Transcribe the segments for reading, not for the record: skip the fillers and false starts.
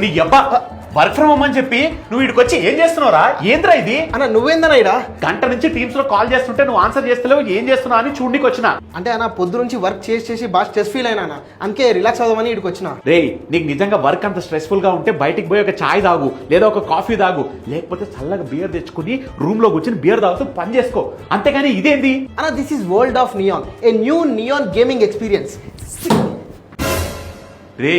నీ అబ్బా work from home అని చెప్పి నువ్వు ఇక్కడికి వచ్చి ఏం చేస్తున్నావురా? ఏంద్రా ఇది? అన్న నువ్వేందన్నా ఇడా గంట నుంచి టీమ్స్ లో కాల్ చేస్తుంటే నువ్వు ఆన్సర్ చేస్తలేవు, ఏం చేస్తున్నావు అని చూడనికి వచ్చిన. అంటే అన్న పొద్దు నుంచి వర్క్ చేసి బాగా స్ట్రెస్ ఫీల్ అయినా అందుకే రిలాక్స్ అవుదామని ఇక్కడికి వచ్చిన. రే నీకు నిజంగా వర్క్ అంత స్ట్రెస్ఫుల్ గా ఉంటే బయటికి పోయి ఒక చాయ్ తాగు, లేదా ఒక కాఫీ తాగు, లేకపోతే చల్లగా బియర్ తెచ్చుకుని రూమ్ లో కూర్చొని బియర్ తాగుతూ పని చేసుకో. అంతేగాని ఇదేంది? అన్న this is world of neon, a new neon gaming experience. రే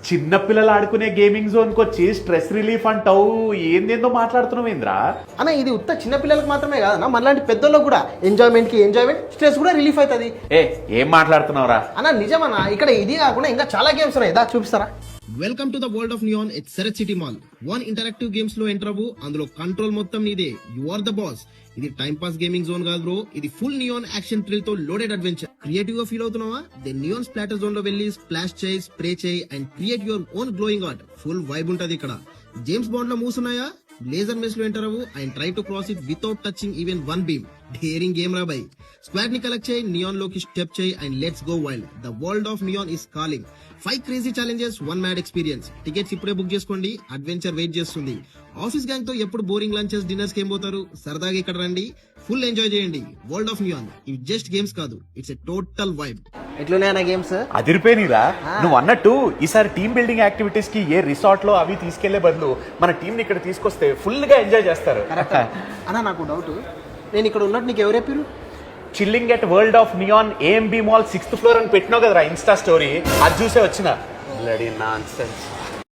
చిన్న పిల్లలు ఆడుకునే గేమింగ్ జోన్ కి వచ్చి స్ట్రెస్ రిలీఫ్ అంటావు, ఏందేందో మాట్లాడుతున్నావు ఏంద్రా? అన్న ఇది ఉత్త చిన్న పిల్లలకు మాత్రమే కాదన్న, మనలాంటి పెద్దోళ్ళకి కూడా ఎంజాయ్మెంట్, స్ట్రెస్ కూడా రిలీఫ్ అవుతుంది. ఏం మాట్లాడుతున్నావురా? అన్న నిజమన్నా, ఇక్కడ ఇది కాకుండా ఇంకా చాలా గేమ్స్ ఉన్నాయి, దా చూపిస్తారా? Welcome to the world of neon at Sarath City Mall. One interactive games లో ఎంటర్ అవ్వు, అందులో కంట్రోల్ మొత్తం నీదే, యు ఆర్ ద బాస్. ఇది టైం పాస్ గేమింగ్ జోన్ కాదు బ్రో, ఇది ఫుల్ నియాన్ యాక్షన్ థ్రిల్ తో లోడెడ్ అడ్వెంచర్. క్రియేటివ్ గా ఫీల్ అవుతున్నావా? దే నియాన్ స్ప్లాటర్ జోన్ లో వెళ్ళి స్ప్లాష్ చేయి, స్ప్రే చేయి and create your own glowing art. Full vibe ఉంటది ఇక్కడ. జేమ్స్ బాండ్ లో మూవ్స్ ఉన్నాయా? లేజర్ మెస్ లో ఎంటర్ అవ్వు and try to cross it without touching even one beam. Daring game రా బై. స్క్వాడ్ ని కలెక్ట్ చేయి, నియాన్ లోకి స్టెప్ చేయి and let's go wild. The world of neon is calling. 5 crazy challenges, 1 mad experience. Tickets ఇప్పుడే book చేసుకోండి, adventure wait చేస్తుంది. Office gang తో ఎప్పుడు బోరింగ్ లంచెస్, డిన్నర్స్ కి ఏం పోతారు? సరదాగా ఇక్కడ రండి, ఫుల్ ఎంజాయ్ చేయండి. వరల్డ్ ఆఫ్ నియాన్ ఇవి జస్ట్ గేమ్స్ కాదు, ఇట్స్ ఎ టోటల్ వైబ్. ఎట్లున్నాయన్న గేమ్స్? అదిరిపోయినరా? నువ్వు అన్నట్టు ఈసారి టీమ్ బిల్డింగ్ యాక్టివిటీస్ కి ఏ రిసార్ట్ లో అవి తీసుకెళ్లే బదులు మన టీం ని ఇక్కడ తీసుకొస్తే ఫుల్ గా ఎంజాయ్ చేస్తారు. అన్న నాకు డౌట్, నేను ఇక్కడ ఉన్నట్టు నీకు ఎవరు చెప్పారు? Chilling at world of neon AMB mall 6th floor అని పెట్టినావు కదరా ఇన్స్టా స్టోరీ, అది చూసే వచ్చిన. Bloody nonsense.